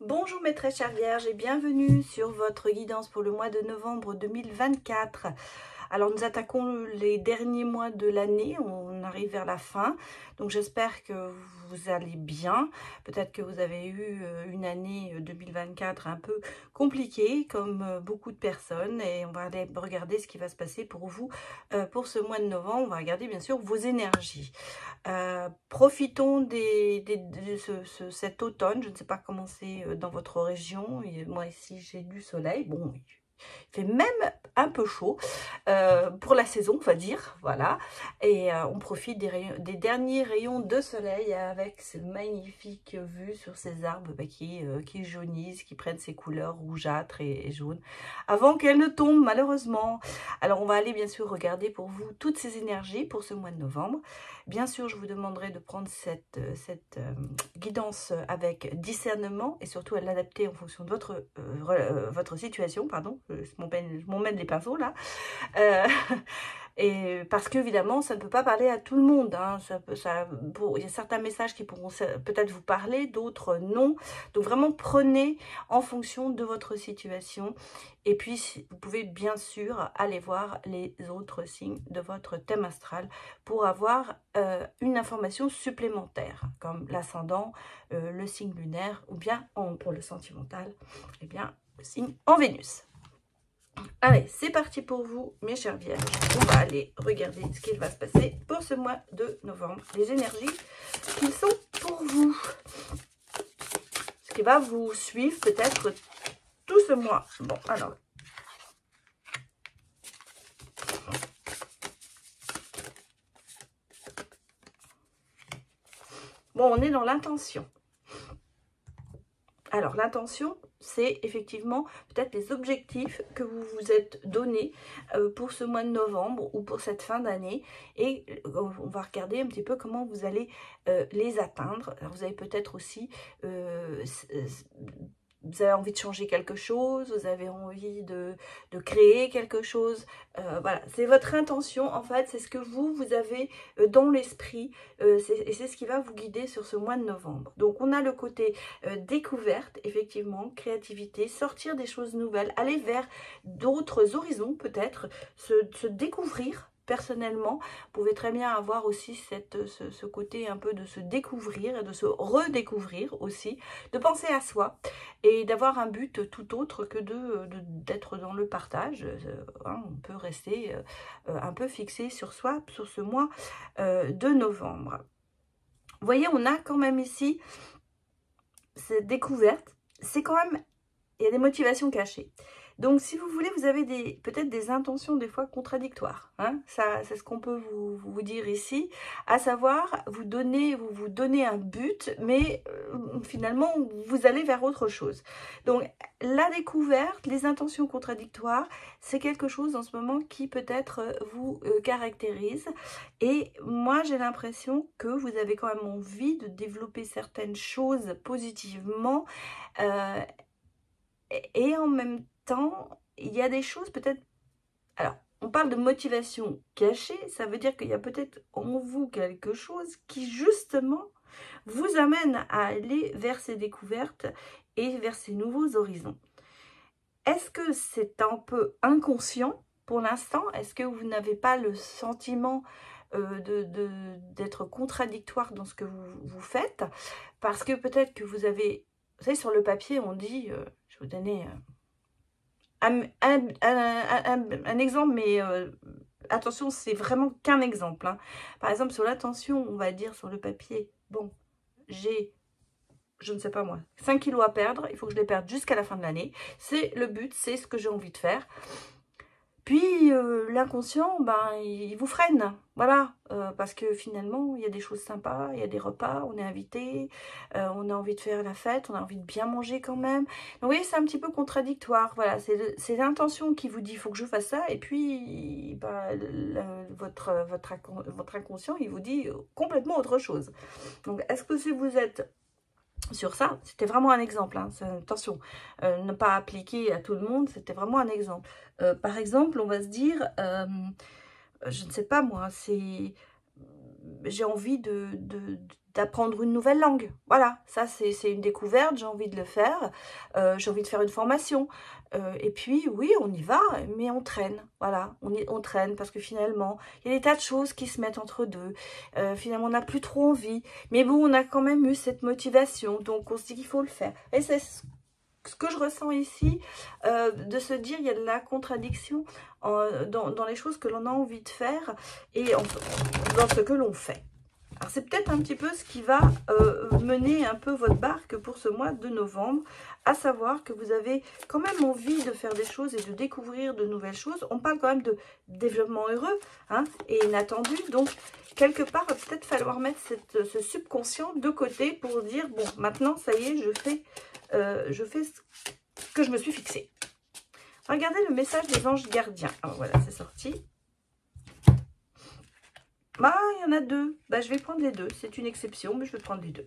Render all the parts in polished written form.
Bonjour mes très chères vierges et bienvenue sur votre guidance pour le mois de novembre 2024. Alors nous attaquons les derniers mois de l'année, on arrive vers la fin, donc j'espère que vous allez bien. Peut-être que vous avez eu une année 2024 un peu compliquée comme beaucoup de personnes, et on va aller regarder ce qui va se passer pour vous pour ce mois de novembre. On va regarder bien sûr vos énergies. Profitons de cet automne. Je ne sais pas comment c'est dans votre région. Et moi ici j'ai du soleil. Bon, il fait même un peu chaud pour la saison, on va dire, voilà. Et on profite des derniers rayons de soleil avec ce magnifique vue sur ces arbres qui jaunissent, qui prennent ces couleurs rougeâtres et jaunes, avant qu'elles ne tombent malheureusement. Alors on va aller bien sûr regarder pour vous toutes ces énergies pour ce mois de novembre. Bien sûr, je vous demanderai de prendre cette guidance avec discernement et surtout à l'adapter en fonction de votre situation, pardon. Je m'emmène les pinceaux là. Et parce qu'évidemment, ça ne peut pas parler à tout le monde. Hein. Il y a certains messages qui pourront peut-être vous parler, d'autres non. Donc vraiment, prenez en fonction de votre situation. Et puis, vous pouvez bien sûr aller voir les autres signes de votre thème astral pour avoir une information supplémentaire, comme l'ascendant, le signe lunaire, ou bien pour le sentimental, eh bien, le signe en Vénus. Allez, c'est parti pour vous, mes chers vierges. On va aller regarder ce qu'il va se passer pour ce mois de novembre. Les énergies qui sont pour vous. Ce qui va vous suivre peut-être tout ce mois. Bon, alors. Bon, on est dans l'intention. Alors, l'intention, c'est effectivement peut-être les objectifs que vous vous êtes donnés pour ce mois de novembre ou pour cette fin d'année. Et on va regarder un petit peu comment vous allez les atteindre. Alors, vous avez peut-être aussi... vous avez envie de changer quelque chose, vous avez envie de créer quelque chose. Voilà, c'est votre intention, en fait, c'est ce que vous avez dans l'esprit, et c'est ce qui va vous guider sur ce mois de novembre. Donc, on a le côté découverte, effectivement, créativité, sortir des choses nouvelles, aller vers d'autres horizons, peut-être, se découvrir. Personnellement, vous pouvez très bien avoir aussi ce côté un peu de se découvrir et de se redécouvrir aussi, de penser à soi et d'avoir un but tout autre que d'être dans le partage. On peut rester un peu fixé sur soi sur ce mois de novembre. Vous voyez, on a quand même ici cette découverte. C'est quand même, il y a des motivations cachées. Donc, si vous voulez, vous avez peut-être des intentions des fois contradictoires. Hein, c'est ce qu'on peut vous dire ici. À savoir, vous donnez un but, mais finalement, vous allez vers autre chose. Donc, la découverte, les intentions contradictoires, c'est quelque chose en ce moment qui peut-être vous caractérise. Et moi, j'ai l'impression que vous avez quand même envie de développer certaines choses positivement. Et en même temps, il y a des choses peut-être... Alors, on parle de motivation cachée, ça veut dire qu'il y a peut-être en vous quelque chose qui, justement, vous amène à aller vers ces découvertes et vers ces nouveaux horizons. Est-ce que c'est un peu inconscient pour l'instant? Est-ce que vous n'avez pas le sentiment d'être contradictoire dans ce que vous faites? Parce que peut-être que vous avez... Vous savez, sur le papier, on dit... je vais vous donner... un exemple, mais attention, c'est vraiment qu'un exemple. Hein. Par exemple, sur l'attention, on va dire sur le papier, bon, j'ai, je ne sais pas moi, 5 kilos à perdre, il faut que je les perde jusqu'à la fin de l'année. C'est le but, c'est ce que j'ai envie de faire. Puis l'inconscient, ben, il vous freine, voilà, parce que finalement, il y a des choses sympas, il y a des repas, on est invité, on a envie de faire la fête, on a envie de bien manger quand même. Donc vous voyez, c'est un petit peu contradictoire, voilà, c'est l'intention qui vous dit, il faut que je fasse ça, et puis ben, votre inconscient, il vous dit complètement autre chose. Donc est-ce que si vous êtes... Sur ça, c'était vraiment un exemple, hein. Attention, ne pas appliquer à tout le monde, c'était vraiment un exemple. Par exemple, on va se dire, je ne sais pas moi, j'ai envie d'apprendre une nouvelle langue. Voilà, ça c'est une découverte, j'ai envie de le faire, j'ai envie de faire une formation. Et puis oui, on y va, mais on traîne, voilà, on traîne parce que finalement, il y a des tas de choses qui se mettent entre deux. Finalement, on n'a plus trop envie, mais bon, on a quand même eu cette motivation, donc on se dit qu'il faut le faire. Et c'est ce que je ressens ici, de se dire il y a de la contradiction dans les choses que l'on a envie de faire et dans ce que l'on fait. Alors c'est peut-être un petit peu ce qui va mener un peu votre barque pour ce mois de novembre, à savoir que vous avez quand même envie de faire des choses et de découvrir de nouvelles choses. On parle quand même de développement heureux, hein, et inattendu, donc quelque part il va peut-être falloir mettre ce subconscient de côté pour dire bon, maintenant ça y est, je fais ce que je me suis fixé. Regardez le message des anges gardiens. Alors voilà, c'est sorti. Bah, il y en a deux. Bah, je vais prendre les deux. C'est une exception, mais je vais prendre les deux.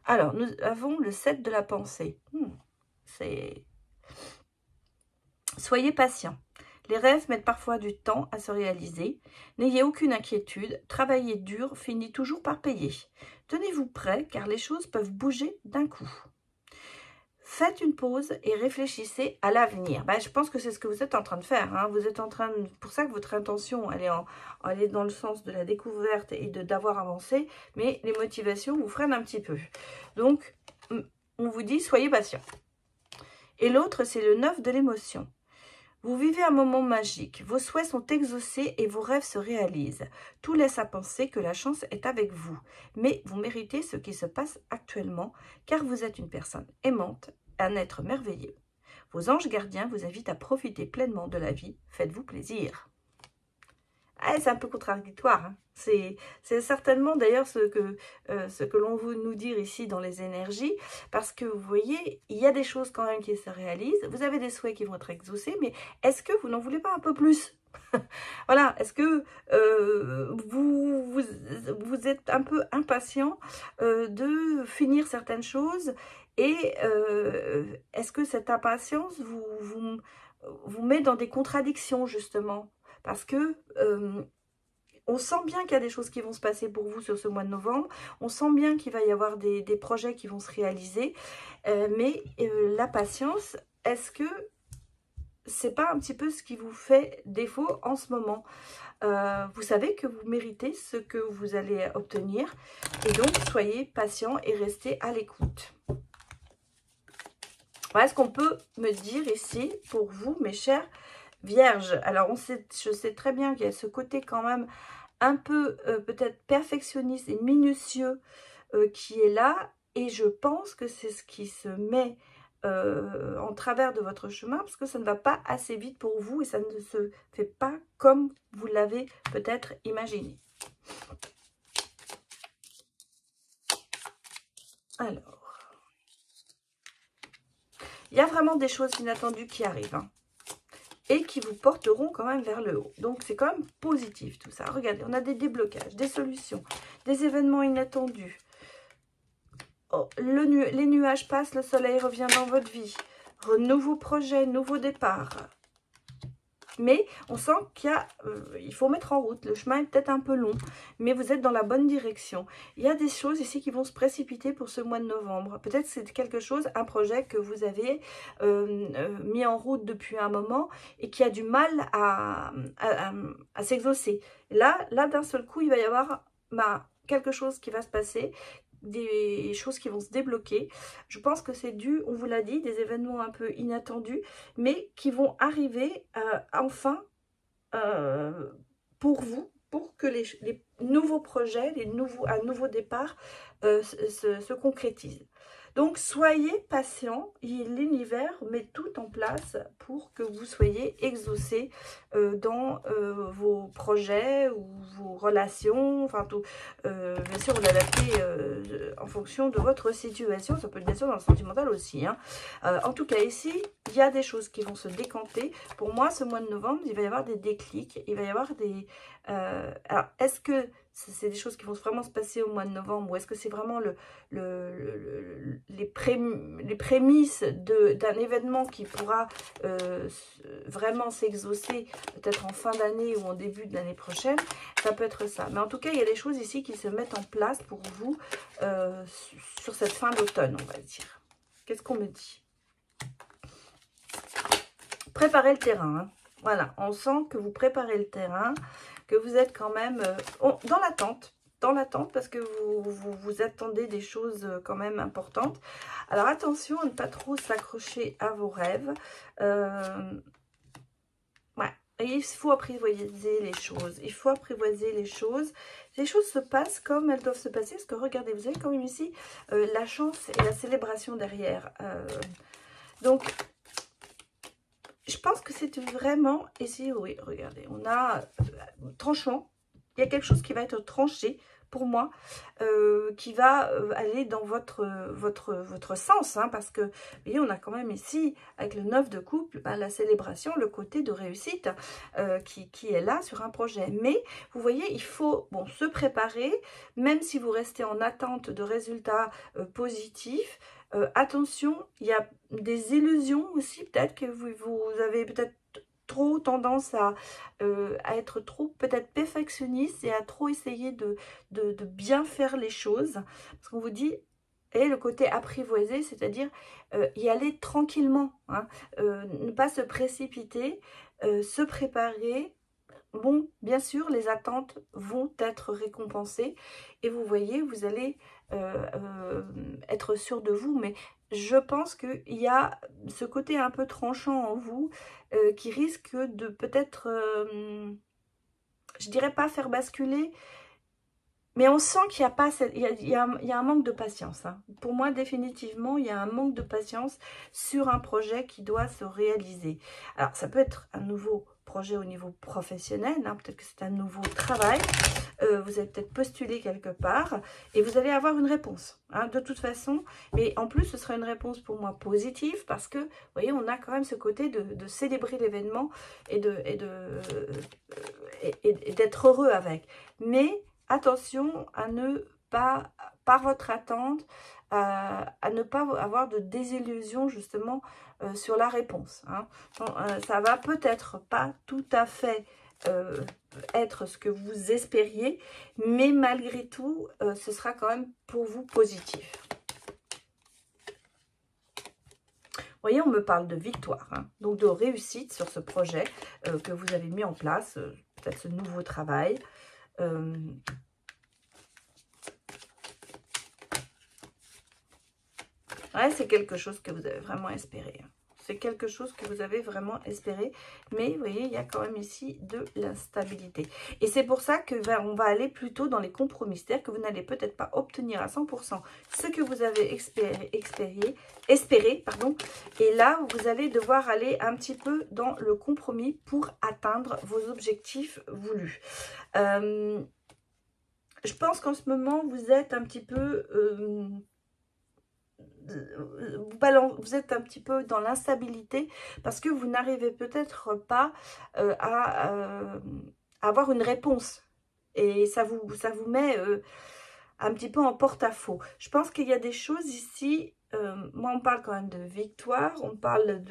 Alors, nous avons le 7 de la pensée. C'est... Soyez patient. Les rêves mettent parfois du temps à se réaliser. N'ayez aucune inquiétude. Travailler dur finit toujours par payer. Tenez-vous prêt, car les choses peuvent bouger d'un coup. Faites une pause et réfléchissez à l'avenir. Je pense que c'est ce que vous êtes en train de faire. Hein. Vous êtes en train de, pour ça que votre intention, elle est dans le sens de la découverte et d'avoir avancé. Mais les motivations vous freinent un petit peu. Donc, on vous dit, soyez patient. Et l'autre, c'est le 9 de l'émotion. Vous vivez un moment magique. Vos souhaits sont exaucés et vos rêves se réalisent. Tout laisse à penser que la chance est avec vous. Mais vous méritez ce qui se passe actuellement, car vous êtes une personne aimante, un être merveilleux. Vos anges gardiens vous invitent à profiter pleinement de la vie. Faites-vous plaisir. Ah, c'est un peu contradictoire. Hein. C'est certainement d'ailleurs ce que l'on veut nous dire ici dans les énergies. Parce que vous voyez, il y a des choses quand même qui se réalisent. Vous avez des souhaits qui vont être exaucés. Mais est-ce que vous n'en voulez pas un peu plus? Voilà, est-ce que vous êtes un peu impatient de finir certaines choses? Et est-ce que cette impatience vous met dans des contradictions, justement? Parce que on sent bien qu'il y a des choses qui vont se passer pour vous sur ce mois de novembre. On sent bien qu'il va y avoir des projets qui vont se réaliser. Mais la patience, est-ce que c'est pas un petit peu ce qui vous fait défaut en ce moment? Vous savez que vous méritez ce que vous allez obtenir. Et donc, soyez patient et restez à l'écoute. Voilà ce qu'on peut me dire ici pour vous, mes chers Vierges. Alors, je sais très bien qu'il y a ce côté quand même un peu peut-être perfectionniste et minutieux qui est là. Et je pense que c'est ce qui se met en travers de votre chemin, parce que ça ne va pas assez vite pour vous et ça ne se fait pas comme vous l'avez peut-être imaginé. Alors, il y a vraiment des choses inattendues qui arrivent, hein, et qui vous porteront quand même vers le haut. Donc, c'est quand même positif tout ça. Regardez, on a des déblocages, des solutions, des événements inattendus. Oh, les nuages passent, le soleil revient dans votre vie. Nouveau projet, nouveau départ. Mais on sent il faut mettre en route. Le chemin est peut-être un peu long, mais vous êtes dans la bonne direction. Il y a des choses ici qui vont se précipiter pour ce mois de novembre. Peut-être c'est quelque chose, un projet que vous avez mis en route depuis un moment et qui a du mal à s'exaucer. Là d'un seul coup, il va y avoir quelque chose qui va se passer, des choses qui vont se débloquer. Je pense que c'est dû, on vous l'a dit, des événements un peu inattendus, mais qui vont arriver enfin pour vous, pour que les nouveaux projets, un nouveau départ se concrétisent. Donc, soyez patient, l'univers met tout en place pour que vous soyez exaucés dans vos projets ou vos relations. Enfin, tout, bien sûr, vous l'adaptez en fonction de votre situation. Ça peut être bien sûr dans le sentimental aussi. Hein. En tout cas, ici, il y a des choses qui vont se décanter. Pour moi, ce mois de novembre, il va y avoir des déclics. Il va y avoir des... alors, est-ce que c'est des choses qui vont vraiment se passer au mois de novembre, ou est-ce que c'est vraiment les prémices d'un événement qui pourra vraiment s'exaucer peut-être en fin d'année ou en début de l'année prochaine? Ça peut être ça. Mais en tout cas, il y a des choses ici qui se mettent en place pour vous sur cette fin d'automne, on va dire. Qu'est-ce qu'on me dit? Préparez le terrain, hein. Voilà, on sent que vous préparez le terrain, que vous êtes quand même dans l'attente, parce que vous attendez des choses quand même importantes. Alors attention à ne pas trop s'accrocher à vos rêves. Ouais, et il faut apprivoiser les choses. Il faut apprivoiser les choses. Les choses se passent comme elles doivent se passer, parce que regardez, vous avez quand même ici la chance et la célébration derrière. Donc, je pense que c'est vraiment, ici, oui, regardez, on a tranchant, il y a quelque chose qui va être tranché pour moi, qui va aller dans votre sens, hein, parce que, vous voyez, on a quand même ici, avec le 9 de couple, ben, la célébration, le côté de réussite qui est là sur un projet. Mais, vous voyez, il faut se préparer, même si vous restez en attente de résultats positifs. Attention, il y a des illusions aussi, peut-être que vous avez peut-être trop tendance à être trop peut-être perfectionniste et à trop essayer de bien faire les choses. Parce qu'on vous dit, et le côté apprivoisé, c'est-à-dire y aller tranquillement, hein, ne pas se précipiter, se préparer. Bon, bien sûr, les attentes vont être récompensées et vous voyez, vous allez être sûr de vous, mais je pense qu'il y a ce côté un peu tranchant en vous qui risque de peut-être, je dirais pas faire basculer, mais on sent qu'il n'y a pas, il y a un manque de patience, hein. Pour moi, définitivement, il y a un manque de patience sur un projet qui doit se réaliser. Alors, ça peut être un nouveau projet au niveau professionnel, hein, peut-être que c'est un nouveau travail. Vous avez peut-être postulé quelque part et vous allez avoir une réponse, hein, de toute façon. Mais en plus, ce sera une réponse pour moi positive parce que, vous voyez, on a quand même ce côté de célébrer l'événement et d'être heureux avec. Mais attention à ne pas, par votre attente, à ne pas avoir de désillusion justement sur la réponse, hein. Donc, ça va peut-être pas tout à fait être ce que vous espériez, mais malgré tout, ce sera quand même pour vous positif. Vous voyez, on me parle de victoire, hein, donc de réussite sur ce projet que vous avez mis en place, peut-être ce nouveau travail. Ouais, c'est quelque chose que vous avez vraiment espéré, hein. C'est quelque chose que vous avez vraiment espéré. Mais vous voyez, il y a quand même ici de l'instabilité. Et c'est pour ça que on va aller plutôt dans les compromis. C'est-à-dire que vous n'allez peut-être pas obtenir à 100% ce que vous avez espéré. Et là, vous allez devoir aller un petit peu dans le compromis pour atteindre vos objectifs voulus. Je pense qu'en ce moment, vous êtes un petit peu... vous êtes un petit peu dans l'instabilité parce que vous n'arrivez peut-être pas à avoir une réponse et ça vous met un petit peu en porte-à-faux. Je pense qu'il y a des choses ici, moi on parle quand même de victoire, on parle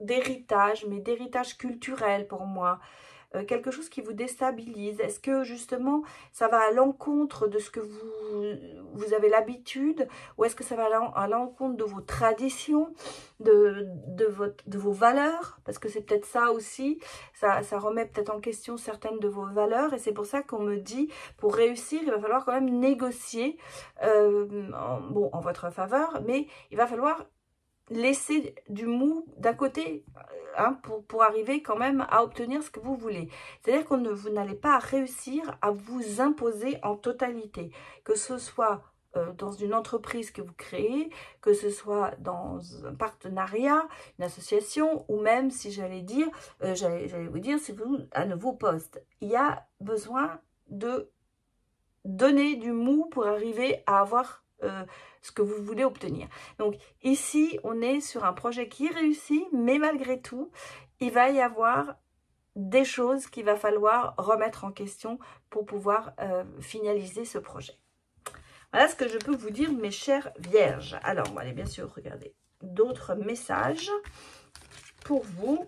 d'héritage, mais d'héritage culturel pour moi. Quelque chose qui vous déstabilise. Est-ce que justement ça va à l'encontre de ce que vous avez l'habitude, ou est-ce que ça va à l'encontre de vos traditions, de vos valeurs, parce que c'est peut-être ça aussi, ça remet peut-être en question certaines de vos valeurs, et c'est pour ça qu'on me dit, pour réussir, il va falloir quand même négocier, en votre faveur, mais il va falloir laisser du mou d'un côté, hein, pour arriver quand même à obtenir ce que vous voulez. C'est-à-dire que vous n'allez pas réussir à vous imposer en totalité, que ce soit dans une entreprise que vous créez, que ce soit dans un partenariat, une association, ou même, si j'allais dire, j'allais vous dire, c'est un nouveau poste. Il y a besoin de donner du mou pour arriver à avoir ce que vous voulez obtenir. Donc ici, on est sur un projet qui réussit, mais malgré tout, il va y avoir des choses qu'il va falloir remettre en question pour pouvoir finaliser ce projet. Voilà ce que je peux vous dire, mes chères vierges. Alors, on va aller bien sûr regarder d'autres messages pour vous.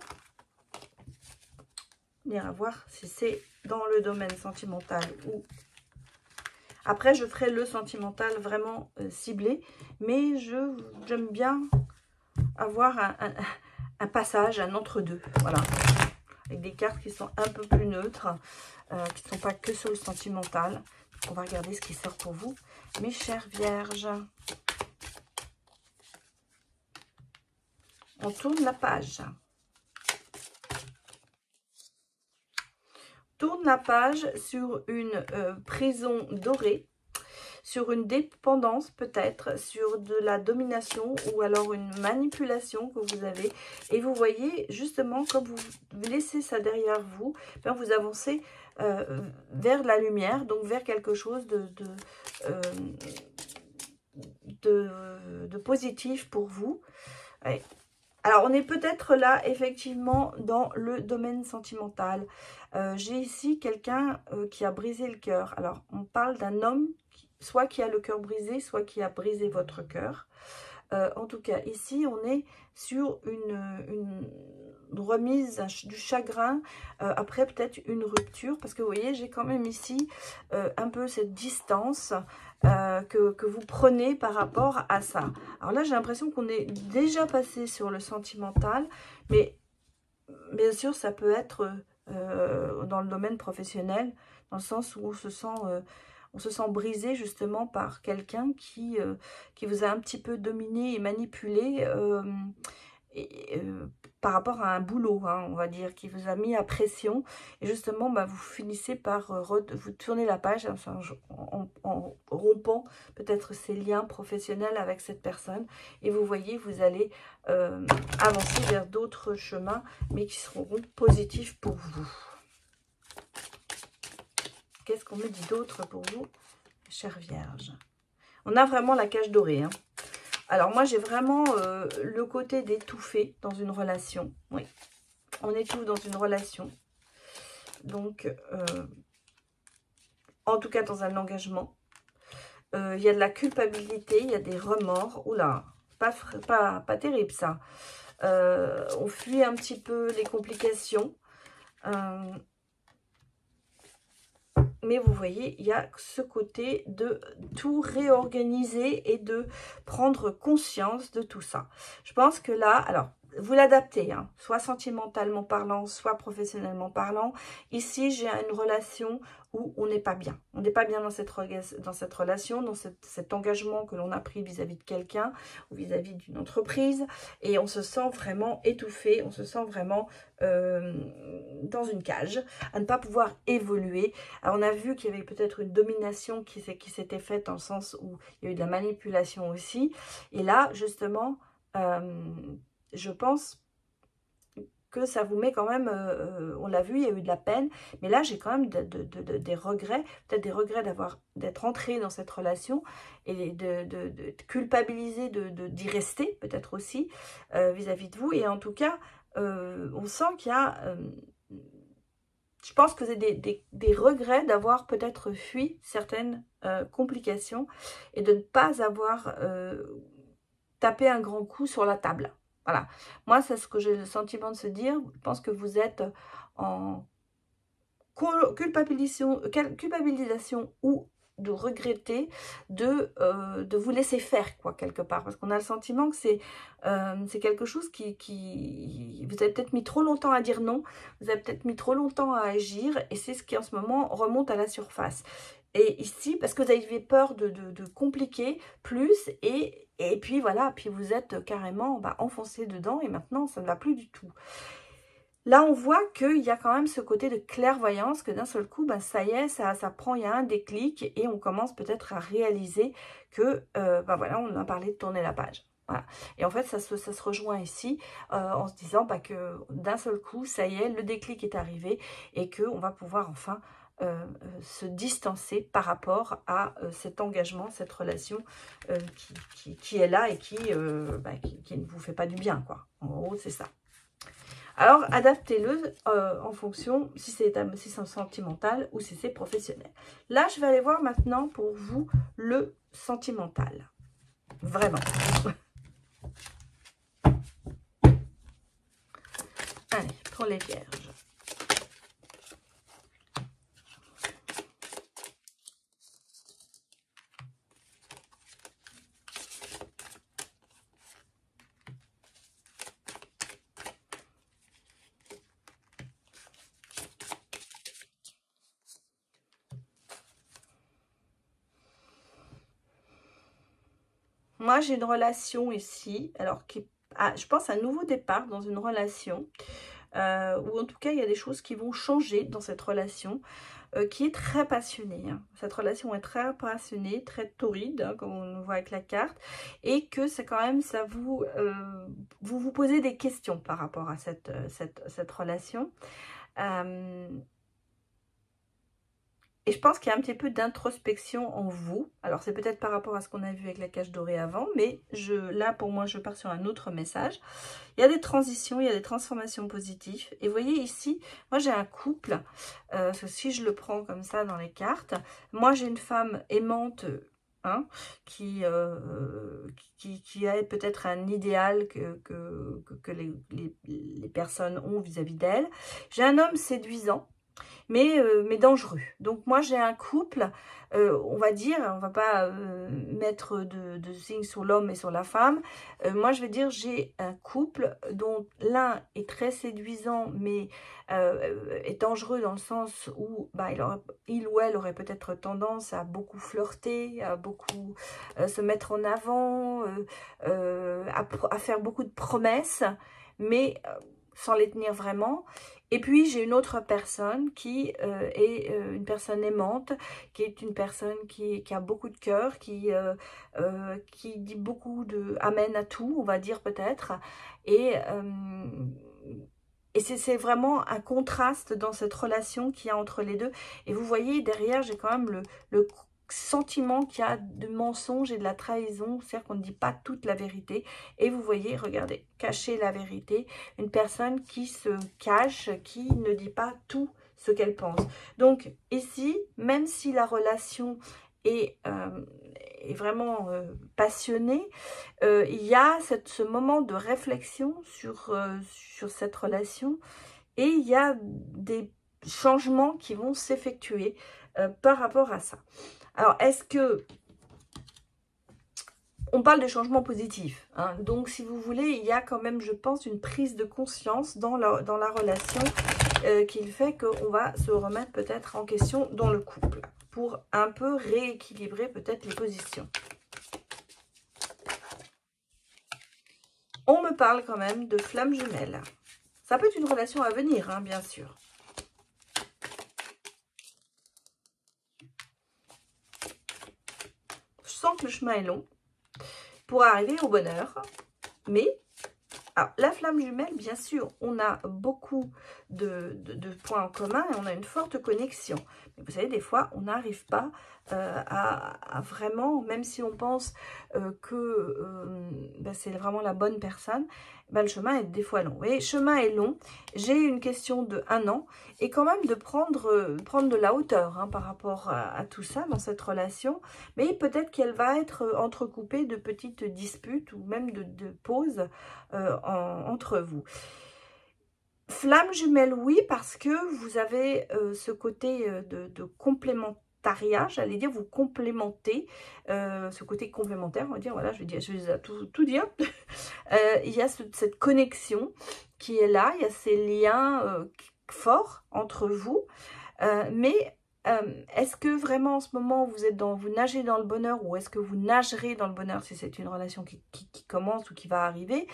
On ira voir si c'est dans le domaine sentimental ou... Après, je ferai le sentimental vraiment ciblé, mais j'aime bien avoir un passage, un entre-deux, voilà. Avec des cartes qui sont un peu plus neutres, qui ne sont pas que sur le sentimental. On va regarder ce qui sort pour vous, mes chères vierges. On tourne la page. Tourne la page sur une prison dorée, sur une dépendance peut-être, sur de la domination ou alors une manipulation que vous avez. Et vous voyez justement, comme vous laissez ça derrière vous, bien vous avancez vers la lumière, donc vers quelque chose de positif pour vous. Ouais. Alors, on est peut-être là, effectivement, dans le domaine sentimental. J'ai ici quelqu'un qui a brisé le cœur. Alors, on parle d'un homme, soit qui a le cœur brisé, soit qui a brisé votre cœur. En tout cas, ici, on est sur une remise du chagrin, après peut-être une rupture. Parce que, vous voyez, j'ai quand même ici un peu cette distance que vous prenez par rapport à ça. Alors là, j'ai l'impression qu'on est déjà passé sur le sentimental, mais bien sûr, ça peut être dans le domaine professionnel, dans le sens où on se sent brisé justement par quelqu'un qui vous a un petit peu dominé et manipulé par rapport à un boulot, hein, on va dire, qui vous a mis à pression. Et justement, bah, vous finissez par vous tourner la page, enfin, en rompant peut-être ces liens professionnels avec cette personne. Et vous voyez, vous allez avancer vers d'autres chemins, mais qui seront positifs pour vous. Qu'est-ce qu'on me dit d'autre pour vous, chère Vierge? On a vraiment la cage dorée. Hein. Alors, moi, j'ai vraiment le côté d'étouffer dans une relation. Oui, on étouffe dans une relation. Donc, en tout cas, dans un engagement. Il y a de la culpabilité, il y a des remords. Oula, pas terrible, ça. On fuit un petit peu les complications. Mais vous voyez, il y a ce côté de tout réorganiser et de prendre conscience de tout ça. Je pense que là, alors, vous l'adaptez, hein, soit sentimentalement parlant, soit professionnellement parlant. Ici, j'ai une relation où on n'est pas bien. On n'est pas bien dans cette relation, dans cet engagement que l'on a pris vis-à-vis de quelqu'un ou vis-à-vis d'une entreprise. Et on se sent vraiment étouffé, on se sent vraiment dans une cage, à ne pas pouvoir évoluer. Alors, on a vu qu'il y avait peut-être une domination qui s'était faite dans le sens où il y a eu de la manipulation aussi. Et là, justement, je pense que ça vous met quand même, on l'a vu, il y a eu de la peine, mais là j'ai quand même des regrets, peut-être des regrets d'être entré dans cette relation et de culpabiliser d'y rester peut-être aussi vis-à-vis de vous. Et en tout cas, on sent qu'il y a, je pense que c'est des regrets d'avoir peut-être fui certaines complications et de ne pas avoir tapé un grand coup sur la table. Voilà, moi c'est ce que j'ai le sentiment de se dire. Je pense que vous êtes en culpabilisation ou de regretter de vous laisser faire, quoi, quelque part. Parce qu'on a le sentiment que c'est quelque chose qui... Vous avez peut-être mis trop longtemps à dire non, vous avez peut-être mis trop longtemps à agir, et c'est ce qui en ce moment remonte à la surface. Et ici, parce que vous avez peur de compliquer plus, et puis voilà, puis vous êtes carrément enfoncé dedans, et maintenant ça ne va plus du tout. Là, on voit qu'il y a quand même ce côté de clairvoyance, que d'un seul coup, ça y est, ça prend, il y a un déclic, et on commence peut-être à réaliser que, voilà, on a parlé de tourner la page. Voilà. Et en fait, ça se rejoint ici, en se disant que d'un seul coup, ça y est, le déclic est arrivé, et qu'on va pouvoir enfin se distancer par rapport à cet engagement, cette relation qui est là et qui ne vous fait pas du bien, quoi. En gros, c'est ça. Alors, adaptez-le en fonction si c'est sentimental ou si c'est professionnel. Là, je vais aller voir maintenant pour vous le sentimental. Vraiment. Allez, pour les vierges. Moi, j'ai une relation ici, alors qui je pense un nouveau départ dans une relation, ou en tout cas, il y a des choses qui vont changer dans cette relation, qui est très passionnée. Hein. Cette relation est très passionnée, très torride, hein, comme on le voit avec la carte, et que c'est quand même, ça vous, vous posez des questions par rapport à cette relation. Et je pense qu'il y a un petit peu d'introspection en vous. Alors, c'est peut-être par rapport à ce qu'on a vu avec la cage dorée avant, mais là, pour moi, je pars sur un autre message. Il y a des transitions, il y a des transformations positives. Et vous voyez ici, moi, j'ai un couple. Si je le prends comme ça dans les cartes, moi, j'ai une femme aimante, hein, qui a peut-être un idéal que les personnes ont vis-à-vis d'elle. J'ai un homme séduisant. Mais dangereux. Donc moi j'ai un couple, on va dire, on va pas mettre de signes sur l'homme et sur la femme. Moi je vais dire j'ai un couple dont l'un est très séduisant mais est dangereux dans le sens où bah, il ou elle aurait peut-être tendance à beaucoup flirter, à beaucoup se mettre en avant, à faire beaucoup de promesses, mais sans les tenir vraiment. Et puis, j'ai une autre personne qui est une personne aimante, qui est une personne qui a beaucoup de cœur, qui dit beaucoup amène à tout, on va dire peut-être. Et c'est vraiment un contraste dans cette relation qu'il y a entre les deux. Et vous voyez, derrière, j'ai quand même le sentiment qu'il y a de mensonge et de la trahison, c'est-à-dire qu'on ne dit pas toute la vérité. Et vous voyez, regardez, cacher la vérité, une personne qui se cache, qui ne dit pas tout ce qu'elle pense. Donc ici, même si la relation est vraiment passionnée, il y a ce moment de réflexion sur cette relation et il y a des changements qui vont s'effectuer par rapport à ça. Alors, est-ce que... On parle de changements positifs, hein, donc si vous voulez, il y a quand même, je pense, une prise de conscience dans la relation qui fait qu'on va se remettre peut-être en question dans le couple pour un peu rééquilibrer peut-être les positions. On me parle quand même de flammes jumelles. Ça peut être une relation à venir, hein, bien sûr. Je sens que le chemin est long pour arriver au bonheur, mais alors, la flamme jumelle, bien sûr, on a beaucoup de points en commun et on a une forte connexion. Mais vous savez, des fois, on n'arrive pas à vraiment, même si on pense que c'est vraiment la bonne personne, le chemin est des fois long. Vous voyez, le chemin est long. J'ai une question de 1 an et quand même de prendre de la hauteur hein, par rapport à tout ça dans cette relation. Mais peut-être qu'elle va être entrecoupée de petites disputes ou même de pauses entre vous. Flamme jumelle, oui, parce que vous avez ce côté de complémentariat, j'allais dire, vous complémentez, ce côté complémentaire, on va dire, voilà, je vais tout dire. Il y a cette connexion qui est là, il y a ces liens forts entre vous, mais est-ce que vraiment en ce moment vous nagez dans le bonheur ou est-ce que vous nagerez dans le bonheur si c'est une relation qui commence ou qui va arriver?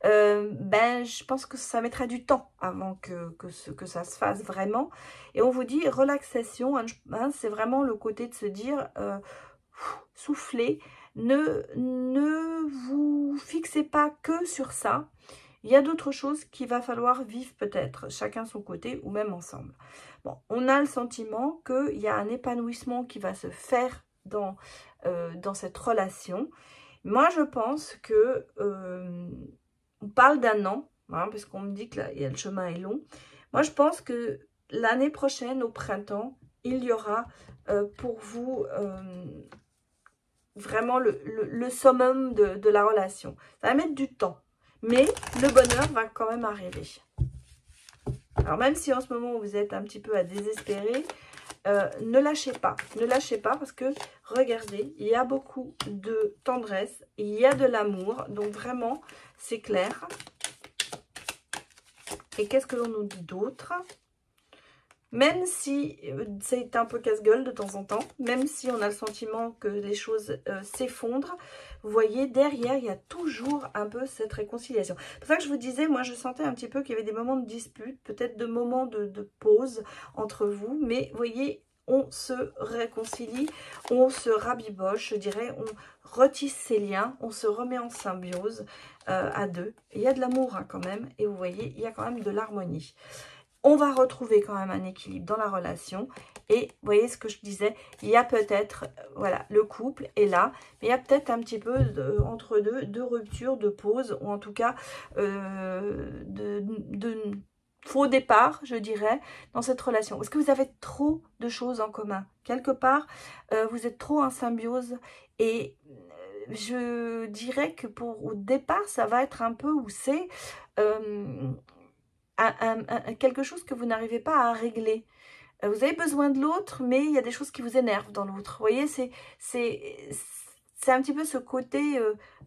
Je pense que ça mettra du temps avant que ça se fasse vraiment. Et on vous dit relaxation, hein, c'est vraiment le côté de se dire soufflez, ne vous fixez pas que sur ça. Il y a d'autres choses qu'il va falloir vivre peut-être, chacun son côté ou même ensemble. Bon, on a le sentiment qu'il y a un épanouissement qui va se faire dans cette relation. Moi, je pense que on parle d'1 an, hein, puisqu'on me dit que là, le chemin est long. Moi, je pense que l'année prochaine, au printemps, il y aura pour vous vraiment le summum de la relation. Ça va mettre du temps, mais le bonheur va quand même arriver. Alors, même si en ce moment, vous êtes un petit peu à désespérer, ne lâchez pas. Ne lâchez pas parce que, regardez, il y a beaucoup de tendresse, il y a de l'amour. Donc, vraiment, c'est clair. Et qu'est-ce que l'on nous dit d'autre? Même si c'est un peu casse-gueule de temps en temps, même si on a le sentiment que les choses s'effondrent, vous voyez, derrière, il y a toujours un peu cette réconciliation. C'est pour ça que je vous disais, moi, je sentais un petit peu qu'il y avait des moments de dispute, peut-être de moments de pause entre vous, mais vous voyez, on se réconcilie, on se rabiboche, je dirais, on retisse ses liens, on se remet en symbiose à deux. Il y a de l'amour hein, quand même, et vous voyez, il y a quand même de l'harmonie. On va retrouver quand même un équilibre dans la relation. Et vous voyez ce que je disais, il y a peut-être, voilà, le couple est là, mais il y a peut-être un petit peu entre deux, de rupture, de pause, ou en tout cas de faux départ, je dirais, dans cette relation. Parce que vous avez trop de choses en commun. Quelque part, vous êtes trop en symbiose et je dirais que au départ, ça va être un peu où c'est... quelque chose que vous n'arrivez pas à régler. Vous avez besoin de l'autre, mais il y a des choses qui vous énervent dans l'autre. Vous voyez, c'est un petit peu ce côté,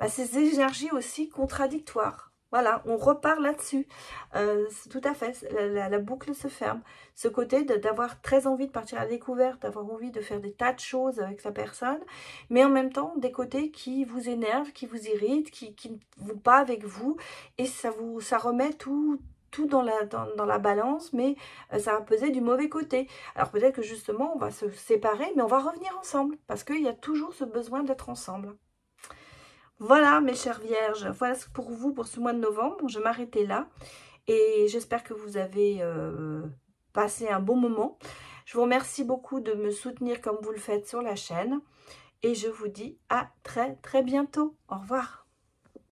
ces énergies aussi contradictoires. Voilà, on repart là-dessus. Tout à fait, la boucle se ferme. Ce côté d'avoir très envie de partir à la découverte, d'avoir envie de faire des tas de choses avec sa personne, mais en même temps, des côtés qui vous énervent, qui vous irritent, qui ne vont pas avec vous, et ça remet tout dans la balance, mais ça va peser du mauvais côté. Alors peut-être que justement, on va se séparer, mais on va revenir ensemble, parce qu'il y a toujours ce besoin d'être ensemble. Voilà, mes chères vierges, voilà pour vous, pour ce mois de novembre. Je m'arrêtais là, et j'espère que vous avez passé un bon moment. Je vous remercie beaucoup de me soutenir comme vous le faites sur la chaîne, et je vous dis à très très bientôt. Au revoir.